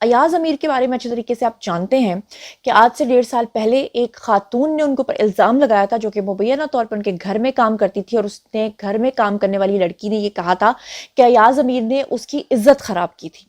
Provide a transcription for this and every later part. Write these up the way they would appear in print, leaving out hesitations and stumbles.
ایاز امیر کے بارے میں اچھے طریقے سے آپ جانتے ہیں کہ آج سے 1.5 سال پہلے ایک خاتون نے ان کے اوپر الزام لگایا تھا، جو کہ مبینہ طور پر ان کے گھر میں کام کرتی تھی، اور اس نے گھر میں کام کرنے والی لڑکی نے یہ کہا تھا کہ ایاز امیر نے اس کی عزت خراب کی تھی۔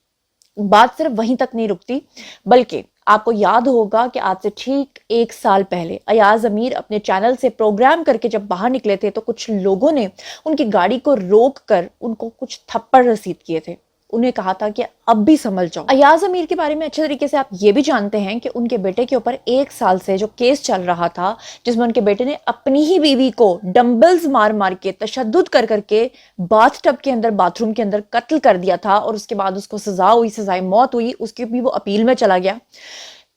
بات صرف وہیں تک نہیں رکتی، بلکہ آپ کو یاد ہوگا کہ آج سے ٹھیک 1 سال پہلے ایاز امیر اپنے چینل سے پروگرام کر کے جب باہر نکلے تھے تو کچھ لوگوں نے ان کی گاڑی کو روک کر ان کو کچھ تھپڑ رسید کیے تھے، انہیں کہا تھا کہ اب بھی سنبھل جاؤ۔ ایاز امیر کے بارے میں اچھے طریقے سے آپ یہ بھی جانتے ہیں کہ ان کے بیٹے کے اوپر 1 سال سے جو کیس چل رہا تھا، جس میں ان کے بیٹے نے اپنی ہی بیوی کو ڈمبلز مار مار کے تشدد کر کر کے باتھ ٹب کے اندر، باتھ روم کے اندر قتل کر دیا تھا، اور اس کے بعد اس کو سزا ہوئی، سزائے موت ہوئی، اس کی بھی وہ اپیل میں چلا گیا۔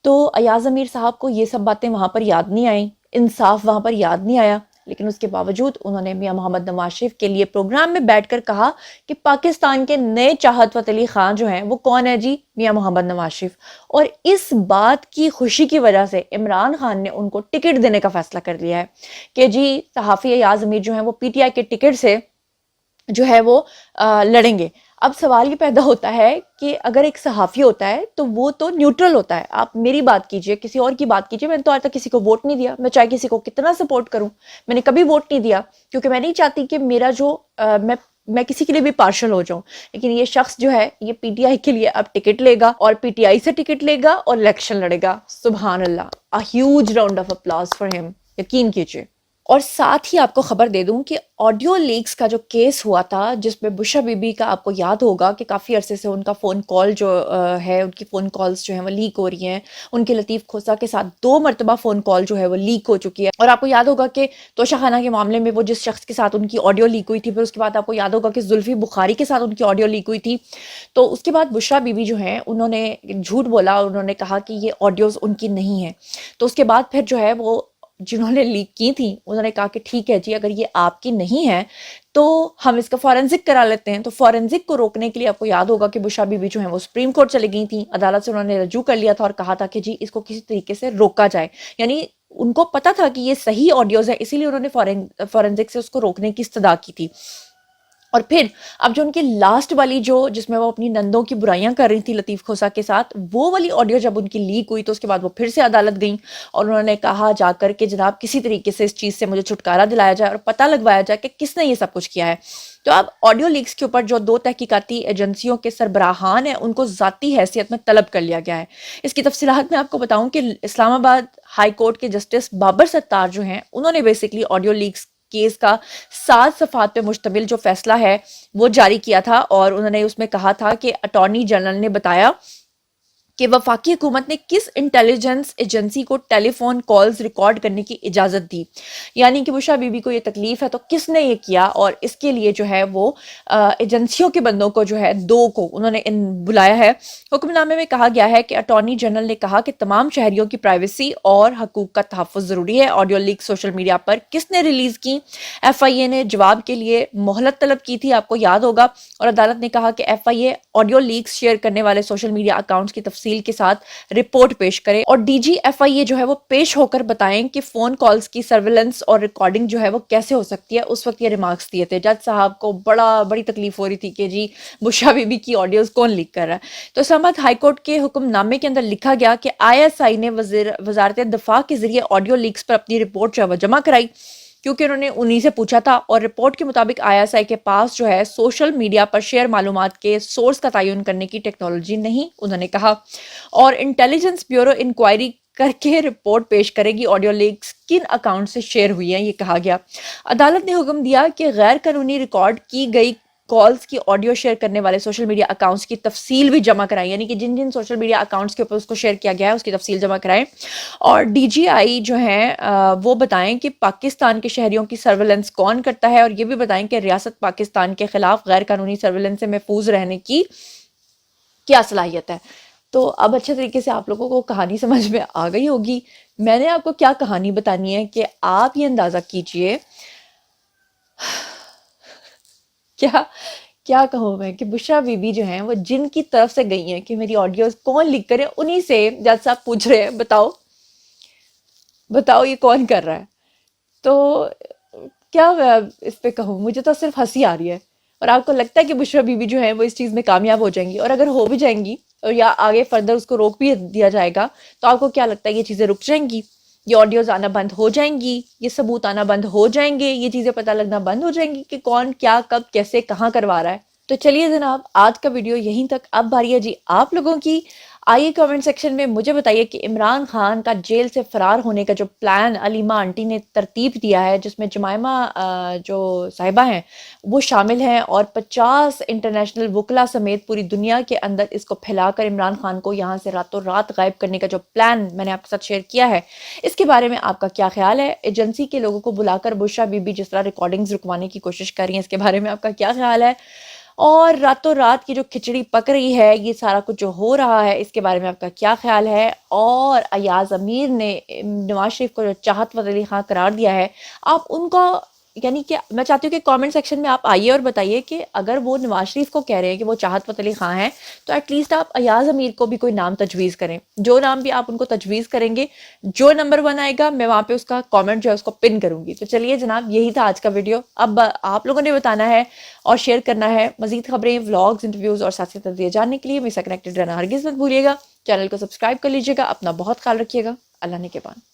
تو ایاز امیر صاحب کو یہ سب باتیں وہاں پر یاد نہیں آئیں، انصاف وہاں پر یاد نہیں آیا، لیکن اس کے باوجود انہوں نے میاں محمد نواز شریف کے لیے پروگرام میں بیٹھ کر کہا کہ پاکستان کے نئے چاہت فتح علی خان جو ہیں وہ کون ہے جی؟ میاں محمد نواز شریف۔ اور اس بات کی خوشی کی وجہ سے عمران خان نے ان کو ٹکٹ دینے کا فیصلہ کر لیا ہے کہ جی صحافی ایاز امیر جو ہیں وہ پی ٹی آئی کے ٹکٹ سے جو ہے وہ لڑیں گے۔ اب سوال یہ پیدا ہوتا ہے کہ اگر ایک صحافی ہوتا ہے تو وہ تو نیوٹرل ہوتا ہے، آپ میری بات کیجئے، کسی اور کی بات کیجئے، میں نے تو آج تک کسی کو ووٹ نہیں دیا، میں چاہے کسی کو کتنا سپورٹ کروں، میں نے کبھی ووٹ نہیں دیا، کیونکہ میں نہیں چاہتی کہ میرا جو میں کسی کے لیے بھی پارشل ہو جاؤں۔ لیکن یہ شخص جو ہے یہ پی ٹی آئی کے لیے اب ٹکٹ لے گا، اور پی ٹی آئی سے ٹکٹ لے گا اور الیکشن لڑے گا۔ سبحان اللہ، a huge round of applause for him، یقین کیجئے۔ اور ساتھ ہی آپ کو خبر دے دوں کہ آڈیو لیکس کا جو کیس ہوا تھا، جس میں بشرا بی بی کا آپ کو یاد ہوگا کہ کافی عرصے سے ان کا فون کال جو ہے، ان کی فون کالز جو ہیں وہ لیک ہو رہی ہیں، ان کے لطیف کھوسہ کے ساتھ 2 مرتبہ فون کال جو ہے وہ لیک ہو چکی ہے۔ اور آپ کو یاد ہوگا کہ توشہ خانہ کے معاملے میں وہ جس شخص کے ساتھ ان کی آڈیو لیک ہوئی تھی، پھر اس کے بعد آپ کو یاد ہوگا کہ زلفی بخاری کے ساتھ ان کی آڈیو لیک ہوئی تھی۔ تو اس کے بعد بشرا بی بی جو ہیں انہوں نے جھوٹ بولا، اور انہوں نے کہا کہ یہ آڈیوز ان کی نہیں ہیں۔ تو اس کے بعد پھر جو ہے وہ جنہوں نے لیک کی تھی انہوں نے کہا کہ ٹھیک ہے جی، اگر یہ آپ کی نہیں ہے تو ہم اس کا فورنزک کرا لیتے ہیں۔ تو فورنزک کو روکنے کے لیے آپ کو یاد ہوگا کہ بشرا بی بی جو ہیں وہ سپریم کورٹ چلی گئی تھیں، عدالت سے انہوں نے رجوع کر لیا تھا اور کہا تھا کہ جی اس کو کسی طریقے سے روکا جائے، یعنی ان کو پتا تھا کہ یہ صحیح آڈیوز ہے، اسی لیے انہوں نے فورنزک سے اس کو روکنے کی استدعا کی تھی۔ اور پھر اب جو ان کی لاسٹ والی جس میں وہ اپنی نندوں کی برائیاں کر رہی تھی لطیف کھوسہ کے ساتھ، وہ والی آڈیو جب ان کی لیک ہوئی تو اس کے بعد وہ پھر سے عدالت گئیں، اور انہوں نے کہا جا کر کہ جناب کسی طریقے سے اس چیز سے مجھے چھٹکارا دلایا جائے اور پتہ لگوایا جائے کہ کس نے یہ سب کچھ کیا ہے۔ تو اب آڈیو لیکس کے اوپر جو 2 تحقیقاتی ایجنسیوں کے سربراہان ہیں ان کو ذاتی حیثیت میں طلب کر لیا گیا ہے۔ اس کی تفصیلات میں آپ کو بتاؤں کہ اسلام آباد ہائی کورٹ کے جسٹس بابر ستار جو ہیں انہوں نے بیسیکلی آڈیو لیکس کیس کا 7 صفحات پہ مشتمل جو فیصلہ ہے وہ جاری کیا تھا، اور انہوں نے اس میں کہا تھا کہ اٹارنی جنرل نے بتایا کہ وفاقی حکومت نے کس انٹیلیجنس ایجنسی کو ٹیلی فون کالز ریکارڈ کرنے کی اجازت دی، یعنی کہ بشرا بی بی کو یہ تکلیف ہے تو کس نے یہ کیا، اور اس کے لیے جو ہے وہ ایجنسیوں کے بندوں کو جو ہے 2 کو انہوں نے بلایا ہے۔ حکم نامے میں کہا گیا ہے کہ اٹارنی جنرل نے کہا کہ تمام شہریوں کی پرائیویسی اور حقوق کا تحفظ ضروری ہے۔ آڈیو لیک سوشل میڈیا پر کس نے ریلیز کی؟ ایف آئی اے نے جواب کے لیے مہلت طلب کی تھی، آپ کو یاد ہوگا، اور عدالت نے کہا کہ ایف آئی اے آڈیو لیکس شیئر کرنے والے سوشل میڈیا اکاؤنٹس کی تفصیل کے ساتھ رپورٹ پیش کرے، اور ڈی جی ایف آئی اے جو ہے وہ پیش ہو کر بتائیں کہ فون کالز کی سرویلنس اور ریکارڈنگ جو ہے وہ کیسے ہو سکتی ہے۔ اس وقت یہ ریمارکس دیے تھے، جج صاحب کو بڑی تکلیف ہو رہی تھی کہ جی بشرا بی بی کی آڈیوز کون لیک کر رہا ہے۔ تو اسلام آباد ہائی کورٹ کے حکم نامے کے اندر لکھا گیا کہ آئی ایس آئی نے وزارت دفاع کے ذریعے آڈیو لیکس پر اپنی رپورٹ جو ہے وہ جمع کرائی، کیونکہ انہوں نے انہی سے پوچھا تھا، اور رپورٹ کے مطابق آئی ایس آئی کے پاس جو ہے سوشل میڈیا پر شیئر معلومات کے سورس کا تعین کرنے کی ٹیکنالوجی نہیں، انہوں نے کہا، اور انٹیلیجنس بیورو انکوائری کر کے رپورٹ پیش کرے گی آڈیو لیکس کن اکاؤنٹ سے شیئر ہوئی ہیں، یہ کہا گیا۔ عدالت نے حکم دیا کہ غیر قانونی ریکارڈ کی گئی کالز کی آڈیو شیئر کرنے والے سوشل میڈیا اکاؤنٹس کی تفصیل بھی جمع کرائیں، یعنی کہ جن جن سوشل میڈیا اکاؤنٹس کے اوپر اس کو شیئر کیا گیا ہے اس کی تفصیل جمع کرائیں، اور ڈی جی آئی جو ہیں وہ بتائیں کہ پاکستان کے شہریوں کی سرویلنس کون کرتا ہے، اور یہ بھی بتائیں کہ ریاست پاکستان کے خلاف غیر قانونی سرویلنس سے محفوظ رہنے کی کیا صلاحیت ہے۔ تو اب اچھے طریقے سے آپ لوگوں کو کہانی سمجھ میں آ گئی ہوگی۔ میں نے آپ کو کیا کہانی بتانی ہے کہ آپ یہ اندازہ کیجئے کیا کہوں میں کہ بشرا بی بی جو ہیں وہ جن کی طرف سے گئی ہیں کہ میری آڈیوز کون لیک کرے، انہی سے جج صاحب پوچھ رہے ہیں بتاؤ یہ کون کر رہا ہے۔ تو کیا میں اس پہ کہوں، مجھے تو صرف ہنسی آ رہی ہے، اور آپ کو لگتا ہے کہ بشرا بی بی جو ہیں وہ اس چیز میں کامیاب ہو جائیں گی، اور اگر ہو بھی جائیں گی یا آگے فردر اس کو روک بھی دیا جائے گا، تو آپ کو کیا لگتا ہے یہ چیزیں رک جائیں گی؟ یہ آڈیوز آنا بند ہو جائیں گی؟ یہ ثبوت آنا بند ہو جائیں گے؟ یہ چیزیں پتہ لگنا بند ہو جائیں گی کہ کون کیا کب کیسے کہاں کروا رہا ہے؟ تو چلیے جناب، آج کا ویڈیو یہیں تک. اب باری ہے جی آپ لوگوں کی. آئیے کمنٹ سیکشن میں مجھے بتائیے کہ عمران خان کا جیل سے فرار ہونے کا جو پلان علیمہ آنٹی نے ترتیب دیا ہے، جس میں جمائمہ جو صاحبہ ہیں وہ شامل ہیں، اور 50 انٹرنیشنل وکلا سمیت پوری دنیا کے اندر اس کو پھیلا کر عمران خان کو یہاں سے راتوں رات غائب کرنے کا جو پلان میں نے آپ کے ساتھ شیئر کیا ہے، اس کے بارے میں آپ کا کیا خیال ہے؟ ایجنسی کے لوگوں کو بلا کر بشریٰ بی بی جس طرح ریکارڈنگز رکوانے کی کوشش کر رہی ہیں، اس کے بارے میں آپ کا کیا خیال ہے؟ اور راتوں رات کی جو کھچڑی پک رہی ہے، یہ سارا کچھ جو ہو رہا ہے، اس کے بارے میں آپ کا کیا خیال ہے؟ اور ایاز امیر نے نواز شریف کو جو چاہت فتح علی خان قرار دیا ہے، آپ ان کو، یعنی کہ میں چاہتی ہوں کہ کامنٹ سیکشن میں آپ آئیے اور بتائیے کہ اگر وہ نواز شریف کو کہہ رہے ہیں کہ وہ چاہت فتح علی خان ہیں، تو ایٹ لیسٹ آپ ایاز امیر کو بھی کوئی نام تجویز کریں. جو نام بھی آپ ان کو تجویز کریں گے، جو نمبر 1 آئے گا میں وہاں پہ اس کا کامنٹ جو ہے اس کو پن کروں گی. تو چلیے جناب، یہی تھا آج کا ویڈیو. اب آپ لوگوں نے بتانا ہے اور شیئر کرنا ہے. مزید خبریں، ولاگز، انٹرویوز اور ساتھ تجزیے جاننے کے لیے میرے ساتھ کنیکٹڈ رہنا ہرگز مت بھولیے گا. چینل کو سبسکرائب کر لیجیے گا. اپنا بہت خیال رکھیے گا. اللہ نے کے بان.